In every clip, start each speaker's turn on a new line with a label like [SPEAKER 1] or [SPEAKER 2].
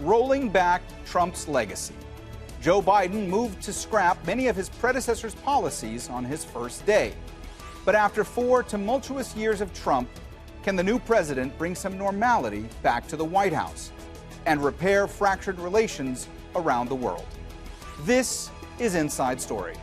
[SPEAKER 1] rolling back Trump's legacy. Joe Biden moved to scrap many of his predecessor's policies on his first day. But after 4 tumultuous years of Trump, can the new president bring some normality back to the White House and repair fractured relations around the world? This is Inside Story.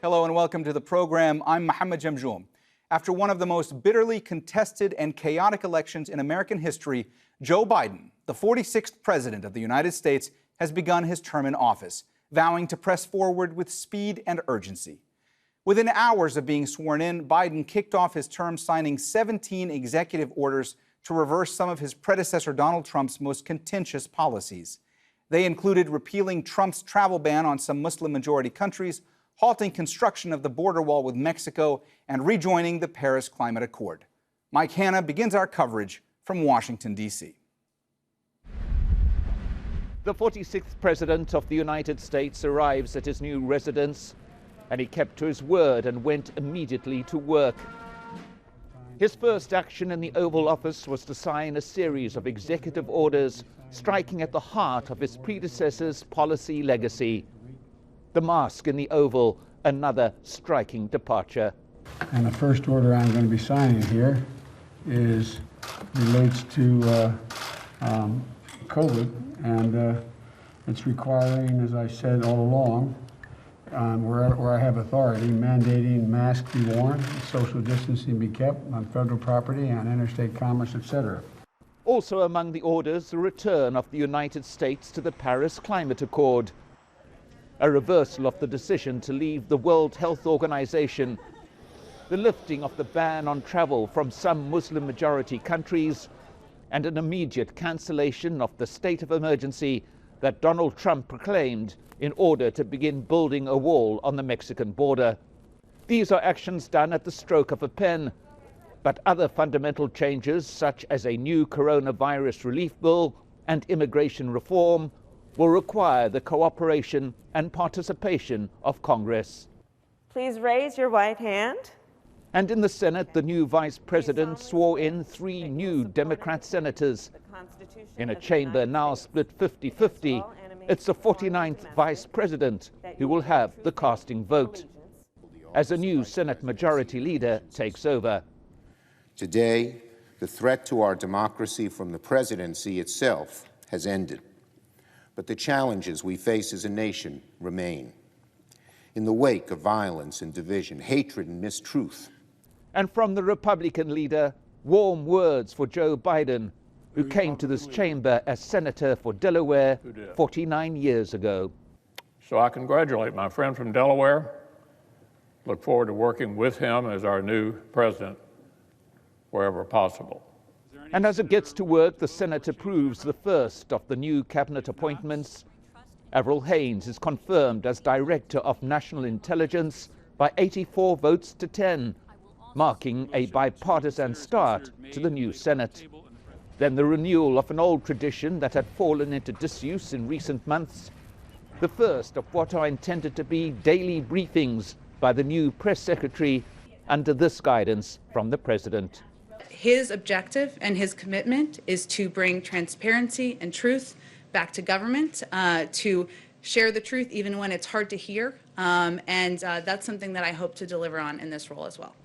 [SPEAKER 1] Hello and welcome to the program. I'm Mohammed Jamjoom. After one of the most bitterly contested and chaotic elections in American history, Joe Biden, the 46th president of the United States, has begun his term in office, vowing to press forward with speed and urgency. Within hours of being sworn in, Biden kicked off his term signing 17 executive orders to reverse some of his predecessor Donald Trump's most contentious policies. They included repealing Trump's travel ban on some Muslim-majority countries, halting construction of the border wall with Mexico, and rejoining the Paris Climate Accord. Mike Hanna begins our coverage from Washington, D.C.
[SPEAKER 2] The 46th President of the United States arrives at his new residence, and he kept to his word and went immediately to work. His first action in the Oval Office was to sign a series of executive orders striking at the heart of his predecessor's policy legacy. The mask in the Oval, another striking departure.
[SPEAKER 3] And the first order I'm going to be signing here relates to COVID, and it's requiring, as I said all along, where I have authority, mandating masks be worn, social distancing be kept on federal property, on interstate commerce, etc.
[SPEAKER 2] Also among the orders, the return of the United States to the Paris Climate Accord, a reversal of the decision to leave the World Health Organization, the lifting of the ban on travel from some Muslim-majority countries, and an immediate cancellation of the state of emergency that Donald Trump proclaimed in order to begin building a wall on the Mexican border. These are actions done at the stroke of a pen, but other fundamental changes, such as a new coronavirus relief bill and immigration reform, will require the cooperation and participation of Congress.
[SPEAKER 4] Please raise your right hand.
[SPEAKER 2] And in the Senate, the new vice president swore in 3 new Democrat senators. In a chamber now split 50-50, it's the 49th vice president who will have the casting vote as a new Senate majority leader takes over.
[SPEAKER 5] Today, the threat to our democracy from the presidency itself has ended. But the challenges we face as a nation remain. In the wake of violence and division, hatred and mistruth.
[SPEAKER 2] And from the Republican leader, warm words for Joe Biden, who came to this chamber as senator for Delaware 49 years ago.
[SPEAKER 6] So I congratulate my friend from Delaware. Look forward to working with him as our new president wherever possible.
[SPEAKER 2] And as it gets to work, the Senate approves the first of the new cabinet appointments. Avril Haines is confirmed as Director of National Intelligence by 84 votes to 10, marking a bipartisan start to the new Senate. Then the renewal of an old tradition that had fallen into disuse in recent months, the first of what are intended to be daily briefings by the new press secretary under this guidance from the president.
[SPEAKER 7] His objective and his commitment is to bring transparency and truth back to government, to share the truth even when it's hard to hear, and that's something that I hope to deliver on in this role as well.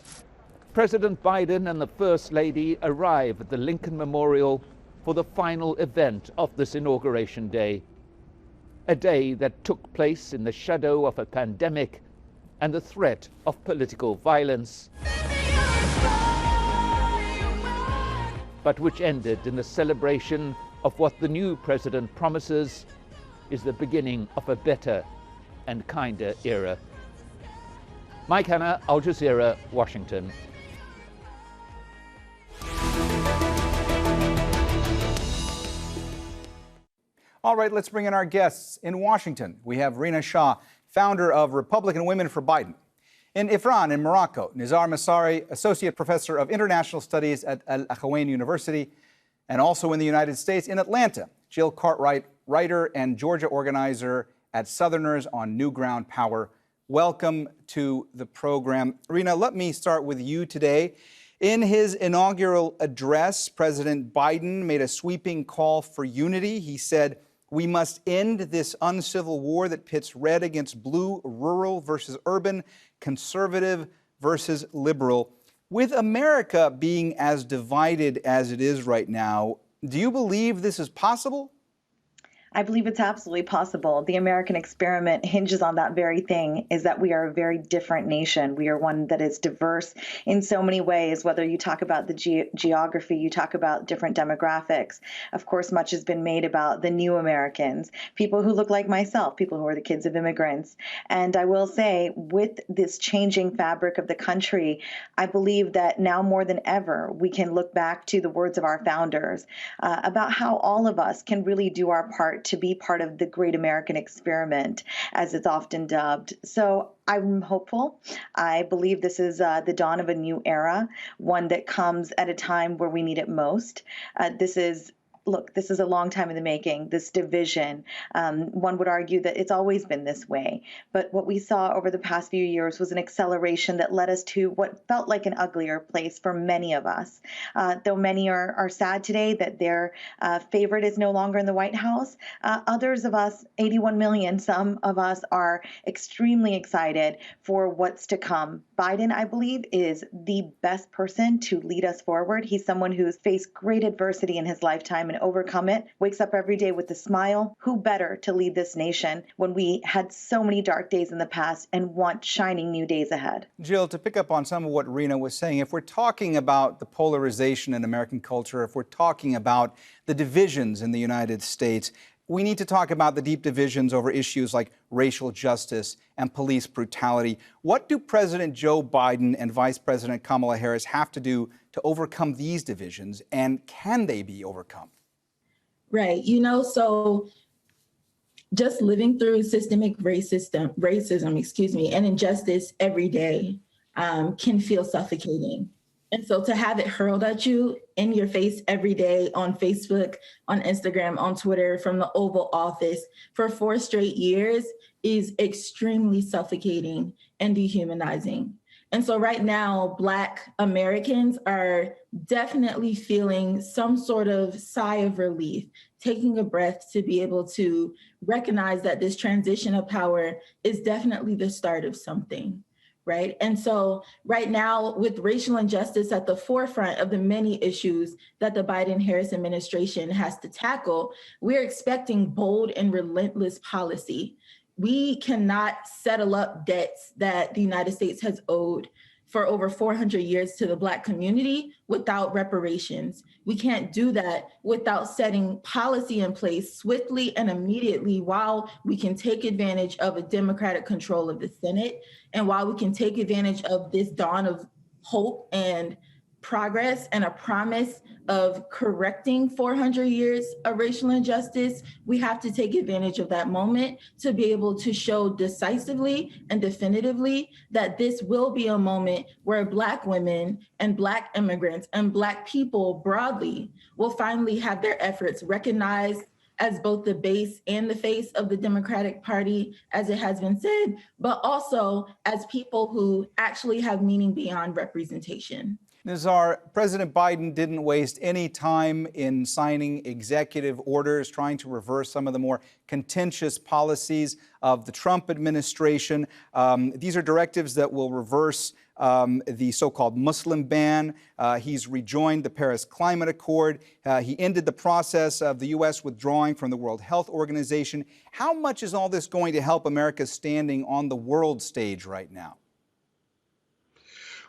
[SPEAKER 2] President Biden and the First Lady arrive at the Lincoln Memorial for the final event of this inauguration day, a day that took place in the shadow of a pandemic and the threat of political violence, but which ended in the celebration of what the new president promises is the beginning of a better and kinder era. Mike Hanna, Al Jazeera, Washington.
[SPEAKER 1] All right, let's bring in our guests in Washington. We have Rina Shah, founder of Republican Women for Biden. In Ifran, in Morocco, Nizar Messari, Associate Professor of International Studies at Akhawayn University, And also in the United States, in Atlanta, Jill Cartwright, writer and Georgia organizer at Southerners on New Ground Power. Welcome to the program. Rina, let me start with you today. In his inaugural address, President Biden made a sweeping call for unity. He said, "We must end this uncivil war that pits red against blue, rural versus urban, conservative versus liberal." With America being as divided as it is right now, do you believe this is possible?
[SPEAKER 8] I believe it's absolutely possible. The American experiment hinges on that very thing, is that we are a very different nation. We are one that is diverse in so many ways, whether you talk about the geography, you talk about different demographics. Of course, much has been made about the new Americans, people who look like myself, people who are the kids of immigrants. And I will say, with this changing fabric of the country, I believe that now more than ever, we can look back to the words of our founders about how all of us can really do our part to be part of the great American experiment, as it's often dubbed. So I'm hopeful. I believe this is the dawn of a new era, one that comes at a time where we need it most. This is a long time in the making, this division. One would argue that it's always been this way. But what we saw over the past few years was an acceleration that led us to what felt like an uglier place for many of us. Though many are sad today that their favorite is no longer in the White House, others of us, 81 million, some of us are extremely excited for what's to come. Biden, I believe, is the best person to lead us forward. He's someone who's faced great adversity in his lifetime and overcome it, wakes up every day with a smile. Who better to lead this nation when we had so many dark days in the past and want shining new days ahead?
[SPEAKER 1] Jill, to pick up on some of what Rina was saying, if we're talking about the polarization in American culture, if we're talking about the divisions in the United States, we need to talk about the deep divisions over issues like racial justice and police brutality. What do President Joe Biden and Vice President Kamala Harris have to do to overcome these divisions, and can they be overcome?
[SPEAKER 9] Right. So just living through systemic racism, and injustice every day can feel suffocating. And so to have it hurled at you in your face every day on Facebook, on Instagram, on Twitter, from the Oval Office for 4 straight years is extremely suffocating and dehumanizing. And so right now, Black Americans are definitely feeling some sort of sigh of relief, taking a breath to be able to recognize that this transition of power is definitely the start of something. Right. And so right now, with racial injustice at the forefront of the many issues that the Biden-Harris administration has to tackle, we're expecting bold and relentless policy. We cannot settle up debts that the United States has owed for over 400 years to the Black community without reparations. We can't do that without setting policy in place swiftly and immediately, while we can take advantage of a Democratic control of the Senate, and while we can take advantage of this dawn of hope and progress and a promise of correcting 400 years of racial injustice. We have to take advantage of that moment to be able to show decisively and definitively that this will be a moment where Black women and Black immigrants and Black people broadly will finally have their efforts recognized as both the base and the face of the Democratic Party, as it has been said, but also as people who actually have meaning beyond representation.
[SPEAKER 1] Nizar, President Biden didn't waste any time in signing executive orders trying to reverse some of the more contentious policies of the Trump administration. These are directives that will reverse the so-called Muslim ban. He's rejoined the Paris Climate Accord. He ended the process of the U.S. withdrawing from the World Health Organization. How much is all this going to help America's standing on the world stage right now?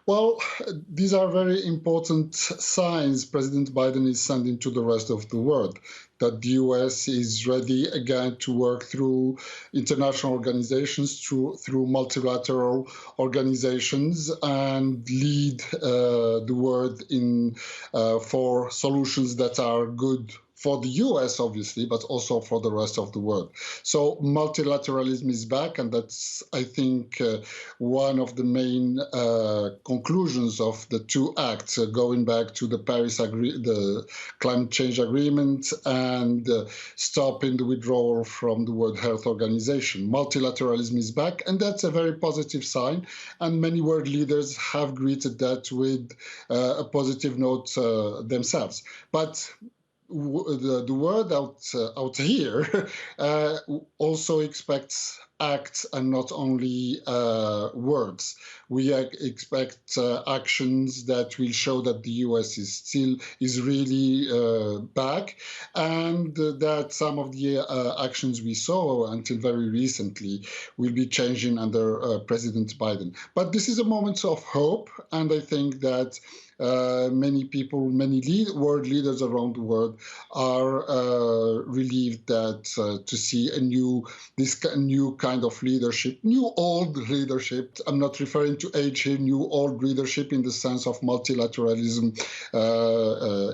[SPEAKER 10] Well, these are very important signs President Biden is sending to the rest of the world, that the U.S. is ready again to work through international organizations, through multilateral organizations, and lead the world in for solutions that are good for the US, obviously, but also for the rest of the world. So multilateralism is back, and that's, I think, one of the main conclusions of the two acts, going back to the the climate change agreement and stopping the withdrawal from the World Health Organization. Multilateralism is back, and that's a very positive sign, and many world leaders have greeted that with a positive note themselves. But the word out here also expects acts and not only words. We expect actions that will show that the US is really back, and that some of the actions we saw until very recently will be changing under President Biden. But this is a moment of hope, and I think that many people, many world leaders around the world are relieved that to see this new kind of leadership, new old leadership. I'm not referring to age here, new old leadership in the sense of multilateralism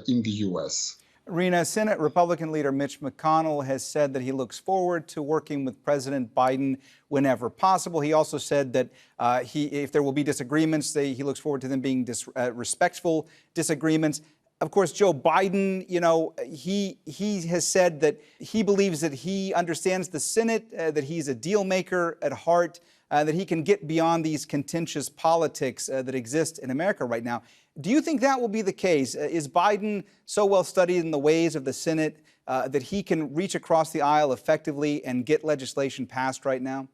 [SPEAKER 10] in the U.S.
[SPEAKER 1] Rina, Senate Republican leader Mitch McConnell has said that he looks forward to working with President Biden whenever possible. He also said that if there will be disagreements, he looks forward to them being respectful disagreements. Of course, Joe Biden, he has said that he believes that he understands the Senate, that he's a deal maker at heart, that he can get beyond these contentious politics that exist in America right now. Do you think that will be the case? Is Biden so well studied in the ways of the Senate that he can reach across the aisle effectively and get legislation passed right now?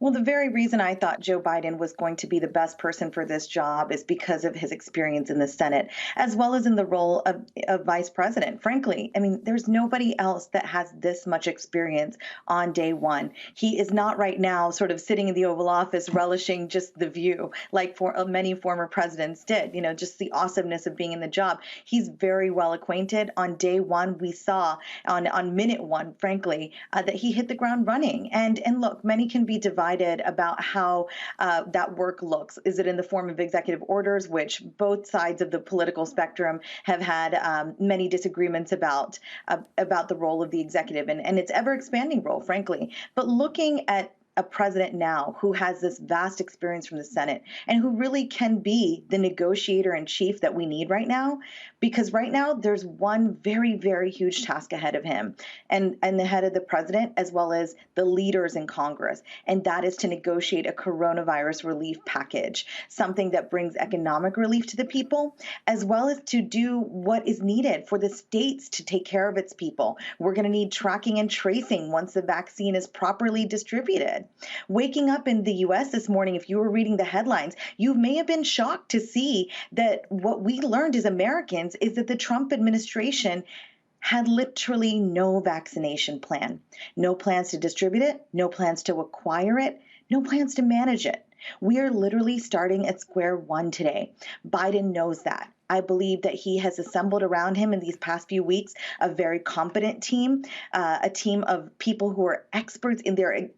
[SPEAKER 8] Well, the very reason I thought Joe Biden was going to be the best person for this job is because of his experience in the Senate, as well as in the role of vice president. Frankly, I mean, there's nobody else that has this much experience on day one. He is not right now sort of sitting in the Oval Office relishing just the view like many former presidents did, just the awesomeness of being in the job. He's very well acquainted. On day one, we saw on minute one, frankly, that he hit the ground running. And look, many can be divided about how that work looks. Is it in the form of executive orders, which both sides of the political spectrum have had many disagreements about the role of the executive and its ever expanding role, frankly. But looking at a president now who has this vast experience from the Senate and who really can be the negotiator in chief that we need right now, because right now there's one very, very huge task ahead of him and the head of the president, as well as the leaders in Congress. And that is to negotiate a coronavirus relief package, something that brings economic relief to the people, as well as to do what is needed for the states to take care of its people. We're going to need tracking and tracing once the vaccine is properly distributed. Waking up in the U.S. this morning, if you were reading the headlines, you may have been shocked to see that what we learned as Americans is that the Trump administration had literally no vaccination plan, no plans to distribute it, no plans to acquire it, no plans to manage it. We are literally starting at square one today. Biden knows that. I believe that he has assembled around him in these past few weeks a very competent team, a team of people who are experts in their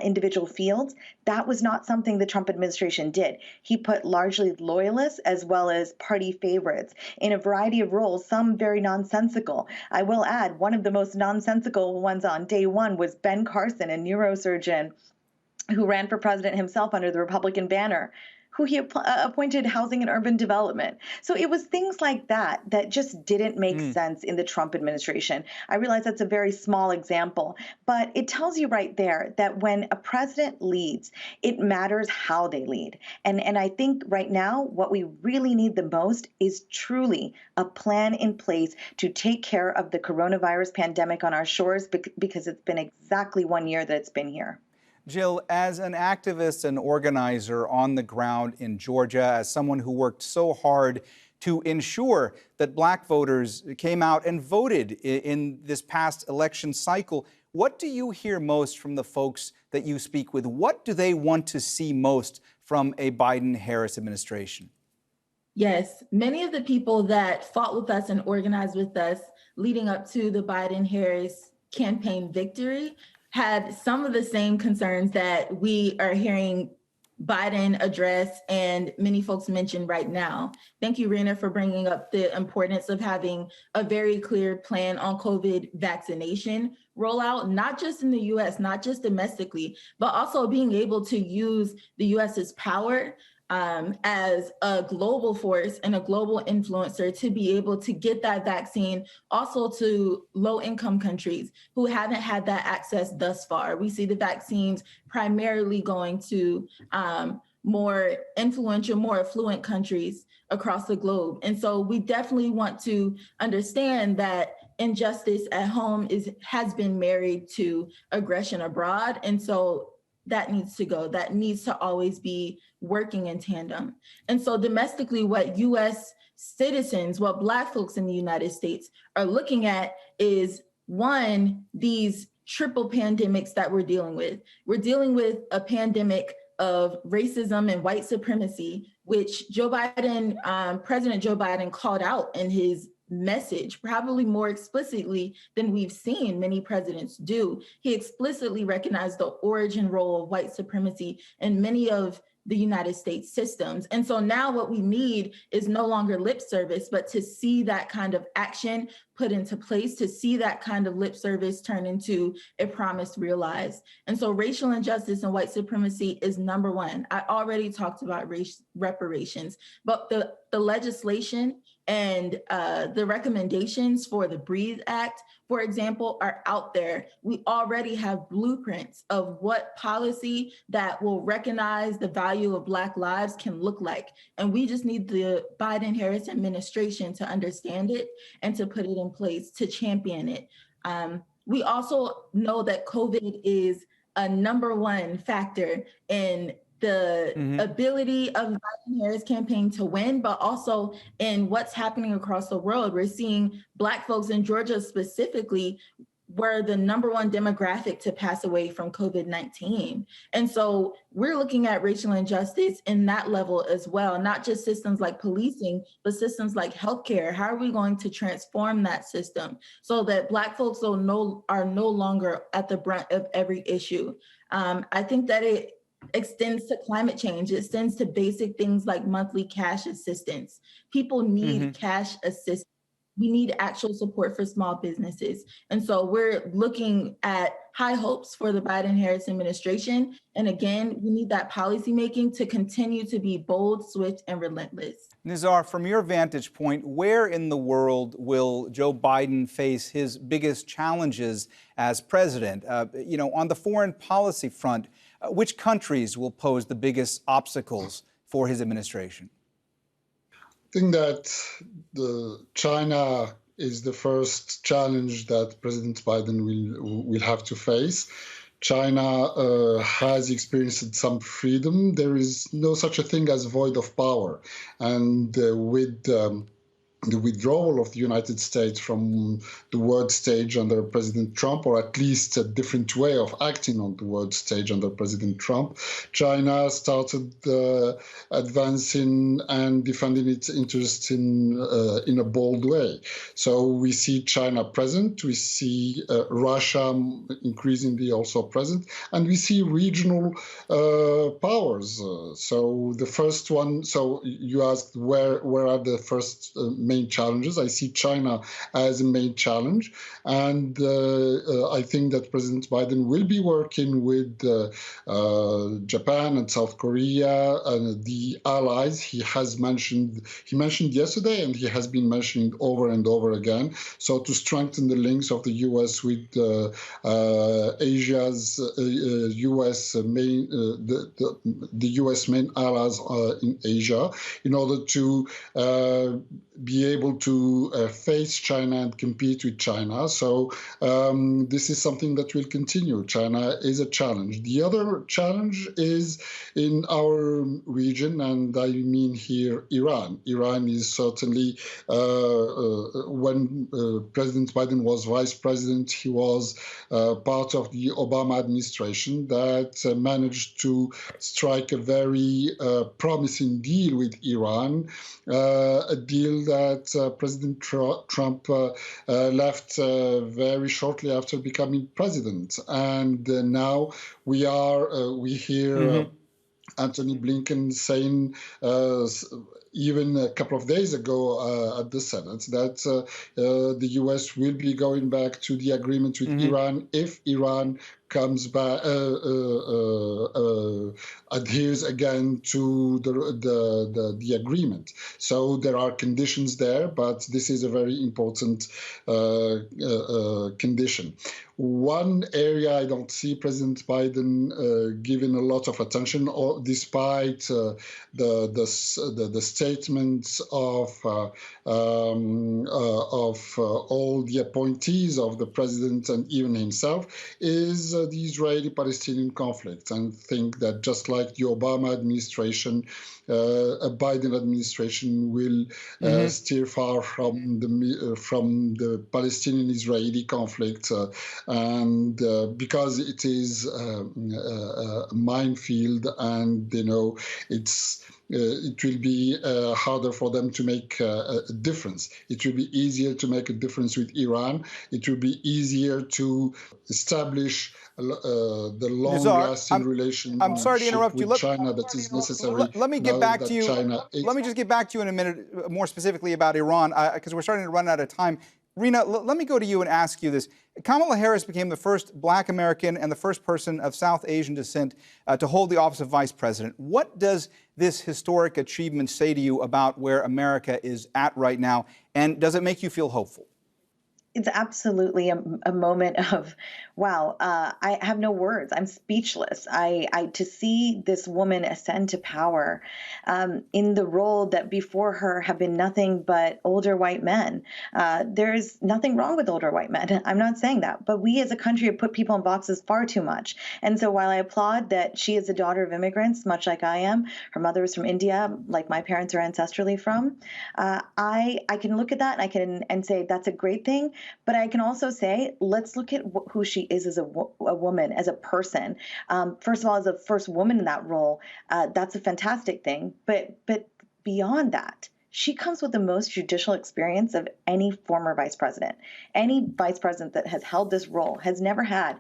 [SPEAKER 8] individual fields. That was not something the Trump administration did. He put largely loyalists as well as party favorites in a variety of roles, some very nonsensical. I will add, one of the most nonsensical ones on day one was Ben Carson, a neurosurgeon who ran for president himself under the Republican banner, who he appointed Housing and Urban Development. So it was things like that that just didn't make sense in the Trump administration. I realize that's a very small example, but it tells you right there that when a president leads, it matters how they lead. And I think right now, what we really need the most is truly a plan in place to take care of the coronavirus pandemic on our shores, because it's been exactly 1 year that it's been here.
[SPEAKER 1] Jill, as an activist and organizer on the ground in Georgia, as someone who worked so hard to ensure that black voters came out and voted in this past election cycle, what do you hear most from the folks that you speak with? What do they want to see most from a Biden-Harris administration?
[SPEAKER 9] Yes, many of the people that fought with us and organized with us leading up to the Biden-Harris campaign victory had some of the same concerns that we are hearing Biden address and many folks mentioned right now. Thank you, Rina, for bringing up the importance of having a very clear plan on COVID vaccination rollout, not just in the US, not just domestically, but also being able to use the US's power as a global force and a global influencer to be able to get that vaccine also to low-income countries who haven't had that access thus far. We see the vaccines primarily going to more influential, more affluent countries across the globe. And so we definitely want to understand that injustice at home has been married to aggression abroad. And so that needs to go. That needs to always be working in tandem. And so domestically, what US citizens, what Black folks in the United States are looking at is, one, these triple pandemics that we're dealing with. We're dealing with a pandemic of racism and white supremacy, which President Joe Biden called out in his message, probably more explicitly than we've seen many presidents do. He explicitly recognized the origin role of white supremacy in many of the United States systems. And so now what we need is no longer lip service, but to see that kind of action put into place, to see that kind of lip service turn into a promise realized. And so racial injustice and white supremacy is number one. I already talked about race reparations, but the legislation and the recommendations for the BREATHE Act, for example, are out there. We already have blueprints of what policy that will recognize the value of Black lives can look like. And we just need the Biden-Harris administration to understand it and to put it in place to champion it. We also know that COVID is a number one factor in the ability of the Biden-Harris campaign to win, but also in what's happening across the world. We're seeing Black folks in Georgia specifically were the number one demographic to pass away from COVID-19. And so we're looking at racial injustice in that level as well, not just systems like policing, but systems like healthcare. How are we going to transform that system so that Black folks are no longer at the brunt of every issue? I think that it extends to climate change. It extends to basic things like monthly cash assistance. People need cash assistance. We need actual support for small businesses. And so we're looking at high hopes for the Biden-Harris administration. And again, we need that policymaking to continue to be bold, swift, and relentless.
[SPEAKER 1] Nizar, from your vantage point, where in the world will Joe Biden face his biggest challenges as president? On the foreign policy front, which countries will pose the biggest obstacles for his administration?
[SPEAKER 10] I think that China is the first challenge that President Biden will have to face. China has experienced some freedom. There is no such a thing as void of power. And with the withdrawal of the United States from the world stage under President Trump, or at least a different way of acting on the world stage under President Trump, China started advancing and defending its interests in a bold way. So we see China present, we see Russia increasingly also present, and we see regional powers. So the first one, so you asked where are the first main challenges. I see China as a main challenge, and I think that President Biden will be working with Japan and South Korea and the allies he mentioned yesterday, and he has been mentioning over and over again. So to strengthen the links of the U.S. with Asia's U.S. main the U.S. main allies in Asia, in order to be able to face China and compete with China. So this is something that will continue. China is a challenge. The other challenge is in our region, and I mean here Iran. Iran is certainly, when President Biden was vice president, he was part of the Obama administration that managed to strike a very promising deal with Iran, a deal that President Trump left very shortly after becoming president. And now we hear Anthony Blinken saying even a couple of days ago at the Senate that the U.S. will be going back to the agreement with Iran if Iran comes back, adheres again to the agreement. So there are conditions there, but this is a very important condition. One area I don't see President Biden giving a lot of attention, despite the statements of all the appointees of the president and even himself, is the Israeli-Palestinian conflict. And think that just like the Obama administration, a Biden administration will steer far from the Palestinian-Israeli conflict, and because it is a minefield, and it will be harder for them to make a difference. It will be easier to make a difference with Iran. It will be easier to establish the long-lasting relationship
[SPEAKER 1] I'm sorry to interrupt you.
[SPEAKER 10] with China that is necessary.
[SPEAKER 1] Let me get back to you.
[SPEAKER 10] Let
[SPEAKER 1] me just get back to you in a minute, more specifically about Iran, because we're starting to run out of time. Rina, let me go to you and ask you this. Kamala Harris became the first Black American and the first person of South Asian descent to hold the office of vice president. What does this historic achievement say to you about where America is at right now, and does it make you feel hopeful?
[SPEAKER 8] It's absolutely a moment of, wow, I have no words. I'm speechless. To see this woman ascend to power in the role that before her have been nothing but older white men. There's nothing wrong with older white men. I'm not saying that, but we as a country have put people in boxes far too much. And so while I applaud that she is a daughter of immigrants, much like I am, her mother was from India, like my parents are ancestrally from, I can look at that and say that's a great thing. But I can also say, let's look at who she is as a woman, as a person. First of all, as a first woman in that role, that's a fantastic thing. But beyond that, she comes with the most judicial experience of any former vice president. Any vice president that has held this role has never had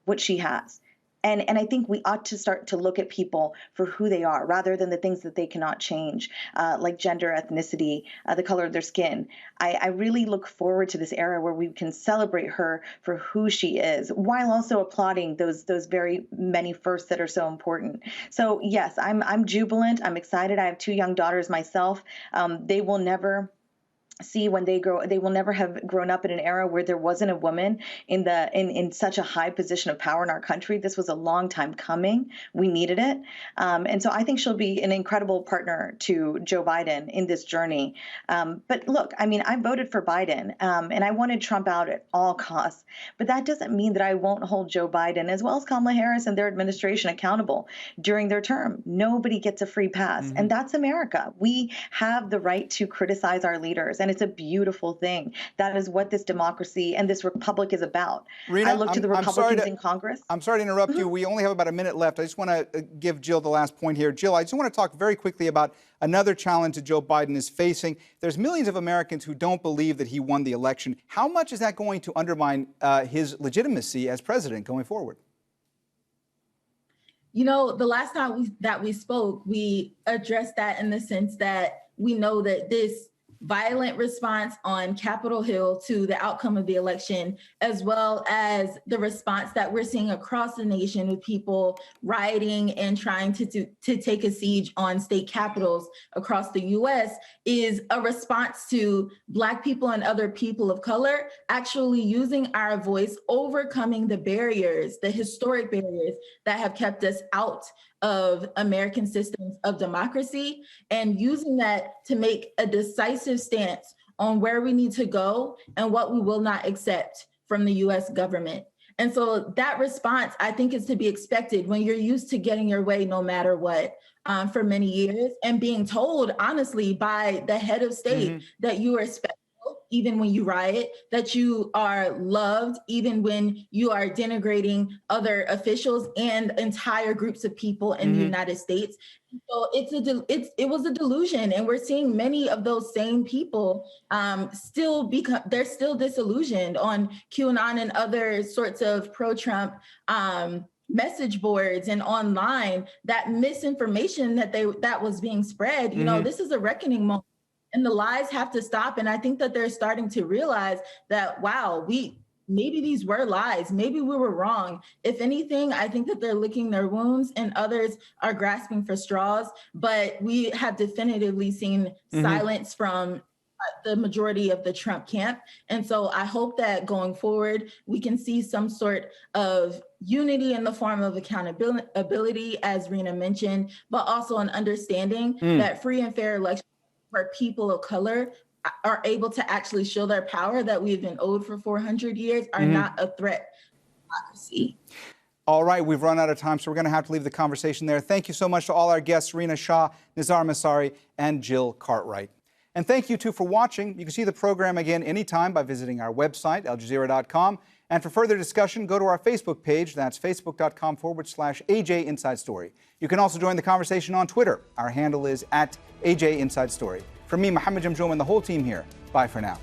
[SPEAKER 8] what she has. And I think we ought to start to look at people for who they are rather than the things that they cannot change, like gender, ethnicity, the color of their skin. I really look forward to this era where we can celebrate her for who she is, while also applauding those very many firsts that are so important. So yes, I'm jubilant. I'm excited. I have 2 young daughters myself. They will never see when they grow, they will never have grown up in an era where there wasn't a woman in such a high position of power in our country. This was a long time coming. We needed it. And so I think she'll be an incredible partner to Joe Biden in this journey. But look, I mean, I voted for Biden and I wanted Trump out at all costs. But that doesn't mean that I won't hold Joe Biden as well as Kamala Harris and their administration accountable during their term. Nobody gets a free pass. And that's America. We have the right to criticize our leaders. And it's a beautiful thing. That is what this democracy and this republic is about.
[SPEAKER 1] Rina,
[SPEAKER 8] I look to the Republicans in Congress.
[SPEAKER 1] I'm sorry to interrupt you. We only have about a minute left. I just want to give Jill the last point here. Jill, I just want to talk very quickly about another challenge that Joe Biden is facing. There's millions of Americans who don't believe that he won the election. How much is that going to undermine his legitimacy as president going forward?
[SPEAKER 9] You know, the last time that we spoke, we addressed that in the sense that we know that this violent response on Capitol Hill to the outcome of the election, as well as the response that we're seeing across the nation with people rioting and trying to take a siege on state capitals across the US, is a response to Black people and other people of color actually using our voice, overcoming the barriers, the historic barriers that have kept us out of American systems of democracy, and using that to make a decisive stance on where we need to go and what we will not accept from the US government. And so that response, I think, is to be expected when you're used to getting your way no matter what for many years, and being told, honestly, by the head of state that you are special even when you riot, that you are loved even when you are denigrating other officials and entire groups of people in the United States. So it was a delusion, and we're seeing many of those same people they're still disillusioned on QAnon and other sorts of pro-Trump message boards and online, that misinformation that was being spread, you know, this is a reckoning moment, and the lies have to stop. And I think that they're starting to realize that, wow, maybe these were lies. Maybe we were wrong. If anything, I think that they're licking their wounds and others are grasping for straws. But we have definitively seen silence from the majority of the Trump camp. And so I hope that going forward, we can see some sort of unity in the form of accountability, as Rina mentioned, but also an understanding that free and fair elections where people of color are able to actually show their power that we've been owed for 400 years are not a threat to democracy.
[SPEAKER 1] All right, we've run out of time, so we're going to have to leave the conversation there. Thank you so much to all our guests, Rina, Shah, Nizar, Messari, and Jill Cartwright. And thank you, too, for watching. You can see the program again anytime by visiting our website, aljazeera.com. And for further discussion, go to our Facebook page. That's facebook.com/AJ Inside Story. You can also join the conversation on Twitter. Our handle is @AJ Inside Story. From me, Mohammed Jamjoom, and the whole team here, bye for now.